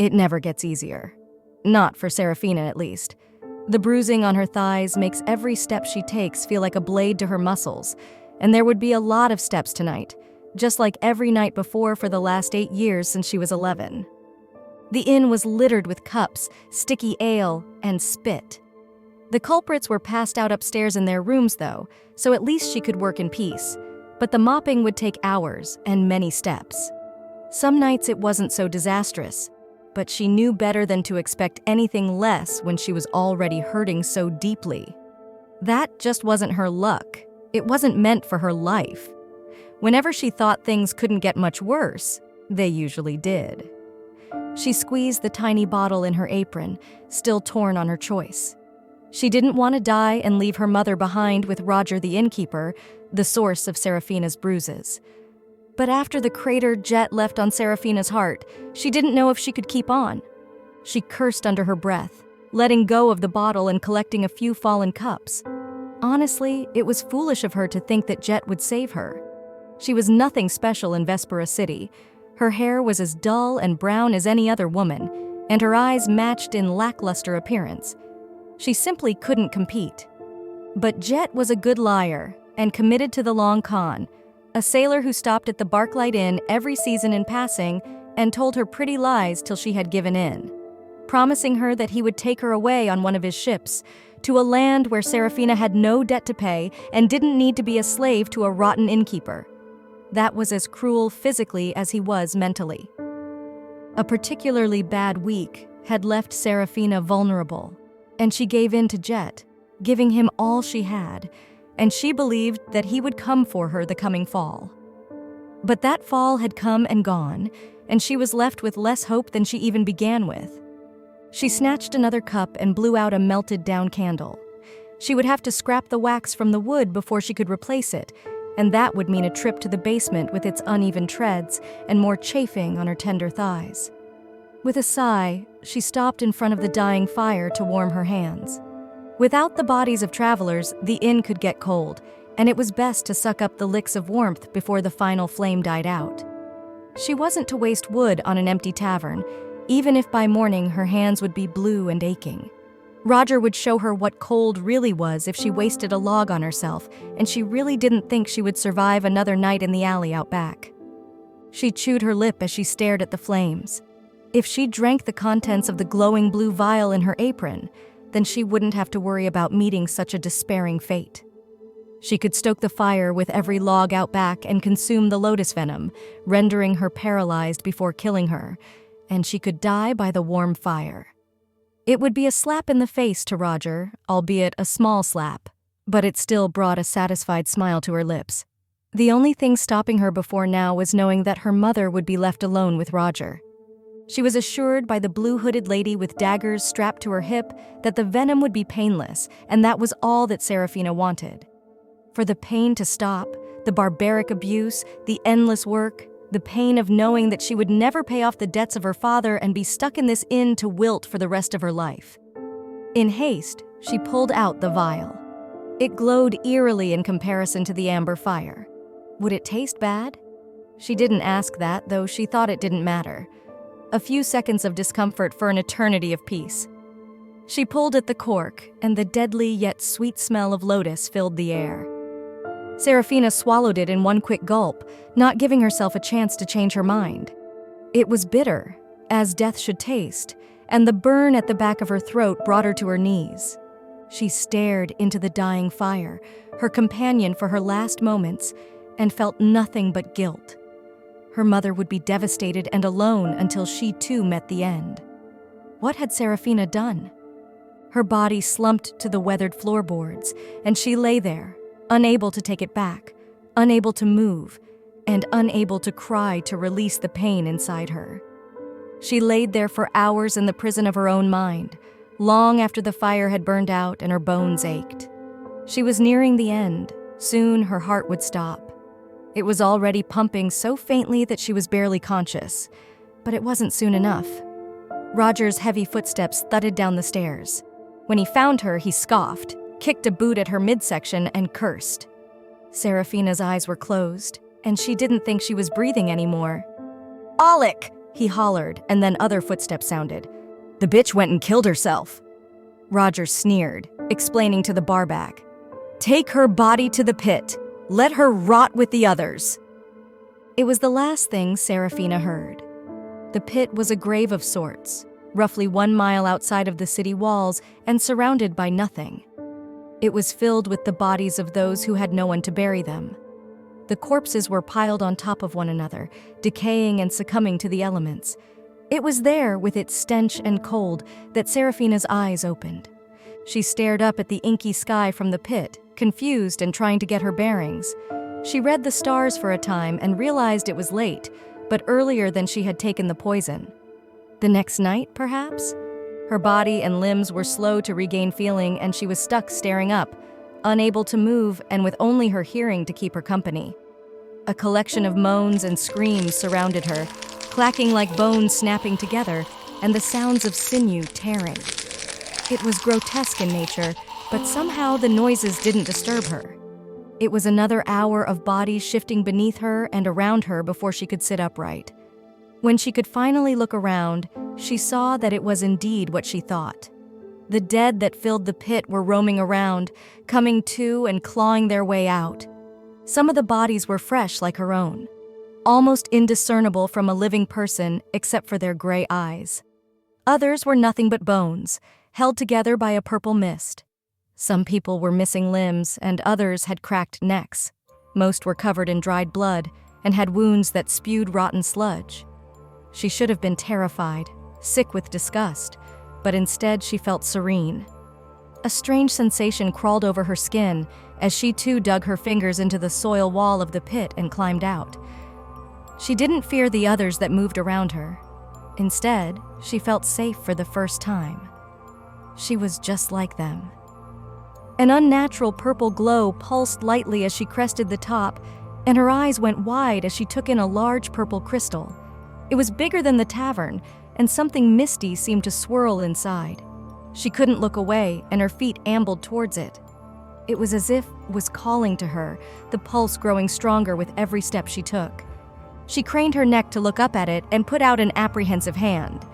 It never gets easier. Not for Seraphina, at least. The bruising on her thighs makes every step she takes feel like a blade to her muscles, and there would be a lot of steps tonight, just like every night before for the last 8 years since she was 11. The inn was littered with cups, sticky ale, and spit. The culprits were passed out upstairs in their rooms, though, so at least she could work in peace. But the mopping would take hours and many steps. Some nights it wasn't so disastrous, but she knew better than to expect anything less when she was already hurting so deeply. That just wasn't her luck. It wasn't meant for her life. Whenever she thought things couldn't get much worse, they usually did. She squeezed the tiny bottle in her apron, still torn on her choice. She didn't want to die and leave her mother behind with Roger the innkeeper, the source of Seraphina's bruises. But after the crater Jet left on Seraphina's heart, she didn't know if she could keep on. She cursed under her breath, letting go of the bottle and collecting a few fallen cups. Honestly, it was foolish of her to think that Jet would save her. She was nothing special in Vespera City. Her hair was as dull and brown as any other woman, and her eyes matched in lackluster appearance. She simply couldn't compete. But Jet was a good liar and committed to the long con, a sailor who stopped at the Barklight Inn every season in passing and told her pretty lies till she had given in, promising her that he would take her away on one of his ships to a land where Seraphina had no debt to pay and didn't need to be a slave to a rotten innkeeper. That was as cruel physically as he was mentally. A particularly bad week had left Seraphina vulnerable, and she gave in to Jet, giving him all she had, and she believed that he would come for her the coming fall. But that fall had come and gone, and she was left with less hope than she even began with. She snatched another cup and blew out a melted-down candle. She would have to scrap the wax from the wood before she could replace it, and that would mean a trip to the basement with its uneven treads and more chafing on her tender thighs. With a sigh, she stopped in front of the dying fire to warm her hands. Without the bodies of travelers, the inn could get cold, and it was best to suck up the licks of warmth before the final flame died out. She wasn't to waste wood on an empty tavern, even if by morning her hands would be blue and aching. Roger would show her what cold really was if she wasted a log on herself, and she really didn't think she would survive another night in the alley out back. She chewed her lip as she stared at the flames. If she drank the contents of the glowing blue vial in her apron, then she wouldn't have to worry about meeting such a despairing fate. She could stoke the fire with every log out back and consume the lotus venom, rendering her paralyzed before killing her, and she could die by the warm fire. It would be a slap in the face to Roger, albeit a small slap, but it still brought a satisfied smile to her lips. The only thing stopping her before now was knowing that her mother would be left alone with Roger. She was assured by the blue-hooded lady with daggers strapped to her hip that the venom would be painless, and that was all that Seraphina wanted. For the pain to stop, the barbaric abuse, the endless work, the pain of knowing that she would never pay off the debts of her father and be stuck in this inn to wilt for the rest of her life. In haste, she pulled out the vial. It glowed eerily in comparison to the amber fire. Would it taste bad? She didn't ask that, though she thought it didn't matter. A few seconds of discomfort for an eternity of peace. She pulled at the cork, and the deadly yet sweet smell of lotus filled the air. Seraphina swallowed it in one quick gulp, not giving herself a chance to change her mind. It was bitter, as death should taste, and the burn at the back of her throat brought her to her knees. She stared into the dying fire, her companion for her last moments, and felt nothing but guilt. Her mother would be devastated and alone until she too met the end. What had Seraphina done? Her body slumped to the weathered floorboards, and she lay there, unable to take it back, unable to move, and unable to cry to release the pain inside her. She laid there for hours in the prison of her own mind, long after the fire had burned out and her bones ached. She was nearing the end. Soon her heart would stop. It was already pumping so faintly that she was barely conscious, but it wasn't soon enough. Roger's heavy footsteps thudded down the stairs. When he found her, he scoffed, kicked a boot at her midsection, and cursed. Seraphina's eyes were closed, and she didn't think she was breathing anymore. "Alec!" he hollered, and then other footsteps sounded. "The bitch went and killed herself." Roger sneered, explaining to the barback. "Take her body to the pit. Let her rot with the others." It was the last thing Seraphina heard. The pit was a grave of sorts, roughly 1 mile outside of the city walls and surrounded by nothing. It was filled with the bodies of those who had no one to bury them. The corpses were piled on top of one another, decaying and succumbing to the elements. It was there, with its stench and cold, that Seraphina's eyes opened. She stared up at the inky sky from the pit, confused and trying to get her bearings. She read the stars for a time and realized it was late, but earlier than she had taken the poison. The next night, perhaps? Her body and limbs were slow to regain feeling, and she was stuck staring up, unable to move and with only her hearing to keep her company. A collection of moans and screams surrounded her, clacking like bones snapping together, and the sounds of sinew tearing. It was grotesque in nature, but somehow the noises didn't disturb her. It was another hour of bodies shifting beneath her and around her before she could sit upright. When she could finally look around, she saw that it was indeed what she thought. The dead that filled the pit were roaming around, coming to and clawing their way out. Some of the bodies were fresh like her own, almost indiscernible from a living person except for their gray eyes. Others were nothing but bones, held together by a purple mist. Some people were missing limbs, and others had cracked necks. Most were covered in dried blood and had wounds that spewed rotten sludge. She should have been terrified, sick with disgust, but instead she felt serene. A strange sensation crawled over her skin as she too dug her fingers into the soil wall of the pit and climbed out. She didn't fear the others that moved around her. Instead, she felt safe for the first time. She was just like them. An unnatural purple glow pulsed lightly as she crested the top, and her eyes went wide as she took in a large purple crystal. It was bigger than the tavern, and something misty seemed to swirl inside. She couldn't look away, and her feet ambled towards it. It was as if it was calling to her, the pulse growing stronger with every step she took. She craned her neck to look up at it and put out an apprehensive hand.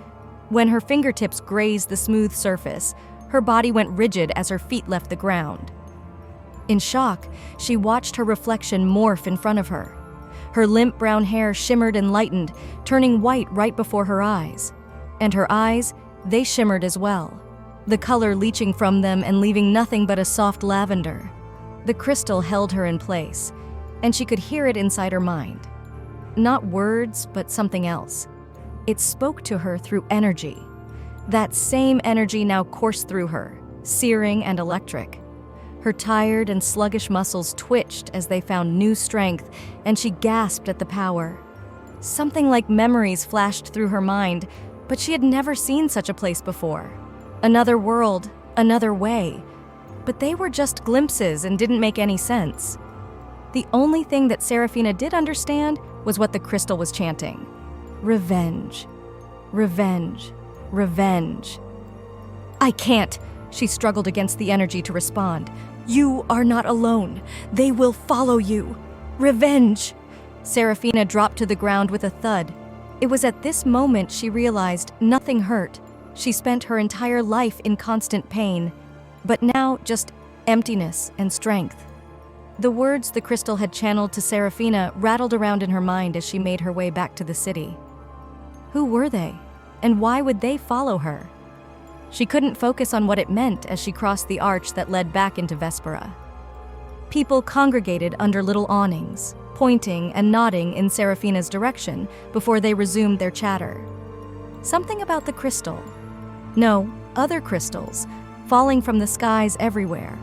When her fingertips grazed the smooth surface, her body went rigid as her feet left the ground. In shock, she watched her reflection morph in front of her. Her limp brown hair shimmered and lightened, turning white right before her eyes. And her eyes, they shimmered as well, the color leaching from them and leaving nothing but a soft lavender. The crystal held her in place, and she could hear it inside her mind. Not words, but something else. It spoke to her through energy. That same energy now coursed through her, searing and electric. Her tired and sluggish muscles twitched as they found new strength, and she gasped at the power. Something like memories flashed through her mind, but she had never seen such a place before. Another world, another way. But they were just glimpses and didn't make any sense. The only thing that Seraphina did understand was what the crystal was chanting. Revenge. Revenge. Revenge. "I can't," she struggled against the energy to respond. "You are not alone. They will follow you. Revenge." Seraphina dropped to the ground with a thud. It was at this moment she realized nothing hurt. She spent her entire life in constant pain, but now just emptiness and strength. The words the crystal had channeled to Seraphina rattled around in her mind as she made her way back to the city. Who were they? And why would they follow her? She couldn't focus on what it meant as she crossed the arch that led back into Vespera. People congregated under little awnings, pointing and nodding in Seraphina's direction before they resumed their chatter. Something about the crystal. No, other crystals, falling from the skies everywhere.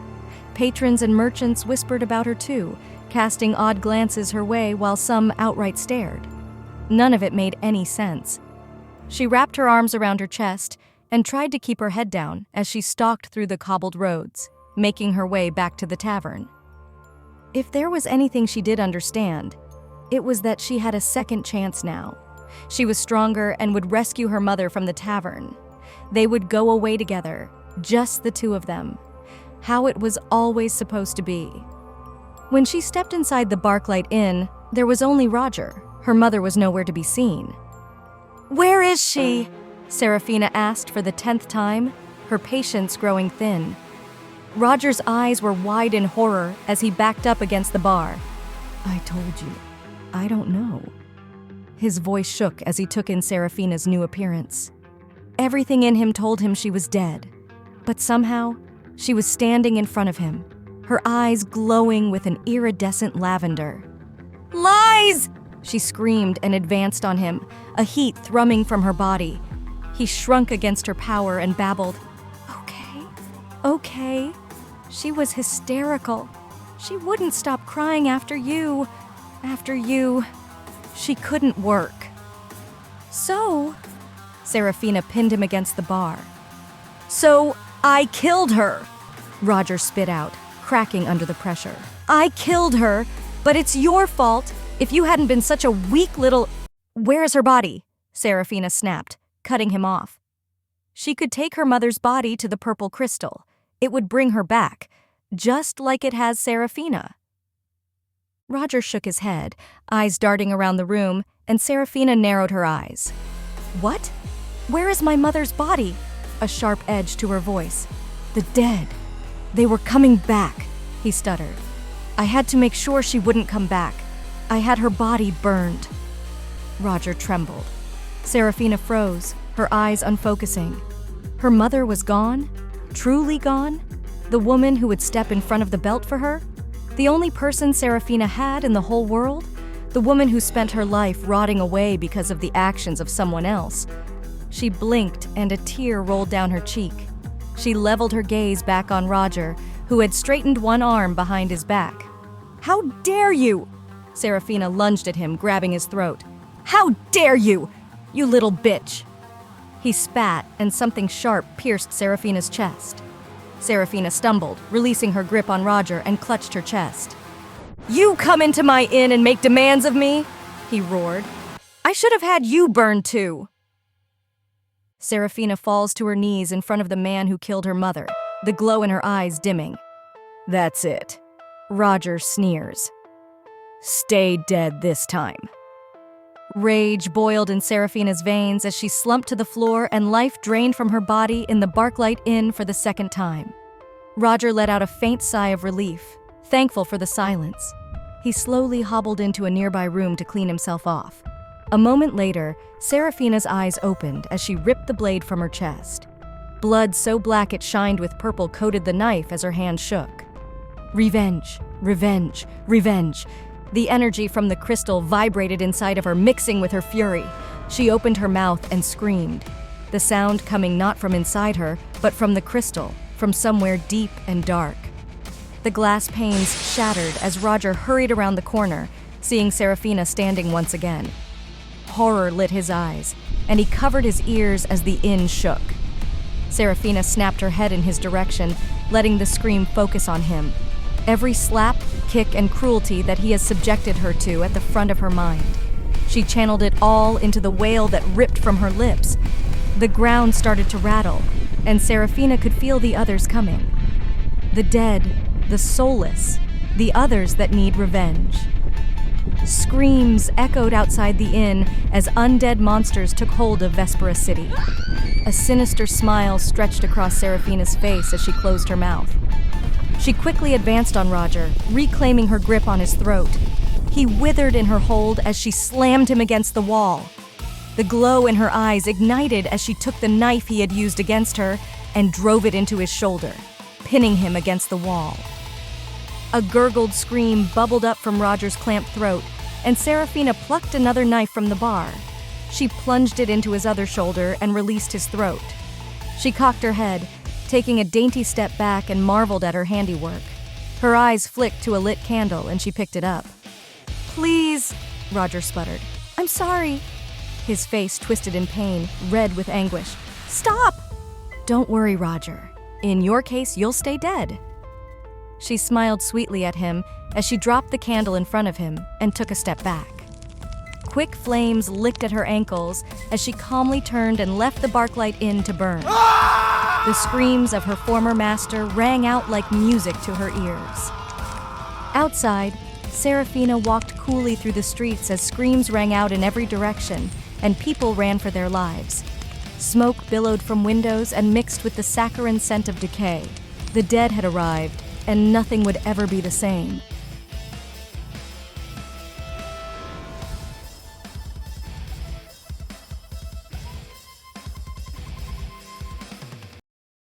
Patrons and merchants whispered about her too, casting odd glances her way while some outright stared. None of it made any sense. She wrapped her arms around her chest and tried to keep her head down as she stalked through the cobbled roads, making her way back to the tavern. If there was anything she did understand, it was that she had a second chance now. She was stronger and would rescue her mother from the tavern. They would go away together, just the two of them. How it was always supposed to be. When she stepped inside the Barklight Inn, there was only Roger. Her mother was nowhere to be seen. Where is she? Seraphina asked for the 10th time, her patience growing thin. Roger's eyes were wide in horror as he backed up against the bar. I told you, I don't know. His voice shook as he took in Seraphina's new appearance. Everything in him told him she was dead, but somehow she was standing in front of him, her eyes glowing with an iridescent lavender. Lies! She screamed and advanced on him, a heat thrumming from her body. He shrunk against her power and babbled, Okay. She was hysterical. She wouldn't stop crying after you. She couldn't work. So, Seraphina pinned him against the bar. So, I killed her, Roger spit out, cracking under the pressure. I killed her, but it's your fault. If you hadn't been such a weak little... Where's her body? Seraphina snapped, cutting him off. She could take her mother's body to the purple crystal. It would bring her back, just like it has Seraphina. Roger shook his head, eyes darting around the room, and Seraphina narrowed her eyes. What? Where is my mother's body? A sharp edge to her voice. The dead. They were coming back, he stuttered. I had to make sure she wouldn't come back. I had her body burned. Roger trembled. Seraphina froze, her eyes unfocusing. Her mother was gone? Truly gone? The woman who would step in front of the belt for her? The only person Seraphina had in the whole world? The woman who spent her life rotting away because of the actions of someone else. She blinked and a tear rolled down her cheek. She leveled her gaze back on Roger, who had straightened one arm behind his back. How dare you? Seraphina lunged at him, grabbing his throat. How dare you, you little bitch! He spat, and something sharp pierced Seraphina's chest. Seraphina stumbled, releasing her grip on Roger, and clutched her chest. You come into my inn and make demands of me? He roared. I should have had you burned too. Seraphina falls to her knees in front of the man who killed her mother, the glow in her eyes dimming. That's it. Roger sneers. Stay dead this time. Rage boiled in Seraphina's veins as she slumped to the floor and life drained from her body in the Barklight Inn for the second time. Roger let out a faint sigh of relief, thankful for the silence. He slowly hobbled into a nearby room to clean himself off. A moment later, Seraphina's eyes opened as she ripped the blade from her chest. Blood so black it shined with purple coated the knife as her hand shook. Revenge, revenge, revenge. The energy from the crystal vibrated inside of her, mixing with her fury. She opened her mouth and screamed, the sound coming not from inside her, but from the crystal, from somewhere deep and dark. The glass panes shattered as Roger hurried around the corner, seeing Seraphina standing once again. Horror lit his eyes, and he covered his ears as the inn shook. Seraphina snapped her head in his direction, letting the scream focus on him. Every slap, kick, and cruelty that he has subjected her to at the front of her mind. She channeled it all into the wail that ripped from her lips. The ground started to rattle, and Seraphina could feel the others coming. The dead, the soulless, the others that need revenge. Screams echoed outside the inn as undead monsters took hold of Vespera City. A sinister smile stretched across Seraphina's face as she closed her mouth. She quickly advanced on Roger, reclaiming her grip on his throat. He withered in her hold as she slammed him against the wall. The glow in her eyes ignited as she took the knife he had used against her and drove it into his shoulder, pinning him against the wall. A gurgled scream bubbled up from Roger's clamped throat, and Seraphina plucked another knife from the bar. She plunged it into his other shoulder and released his throat. She cocked her head, taking a dainty step back, and marveled at her handiwork. Her eyes flicked to a lit candle and she picked it up. Please, Roger sputtered. I'm sorry. His face twisted in pain, red with anguish. Stop! Don't worry, Roger. In your case, you'll stay dead. She smiled sweetly at him as she dropped the candle in front of him and took a step back. Quick flames licked at her ankles as she calmly turned and left the Barklight Inn to burn. The screams of her former master rang out like music to her ears. Outside, Seraphina walked coolly through the streets as screams rang out in every direction, and people ran for their lives. Smoke billowed from windows and mixed with the saccharine scent of decay. The dead had arrived, and nothing would ever be the same.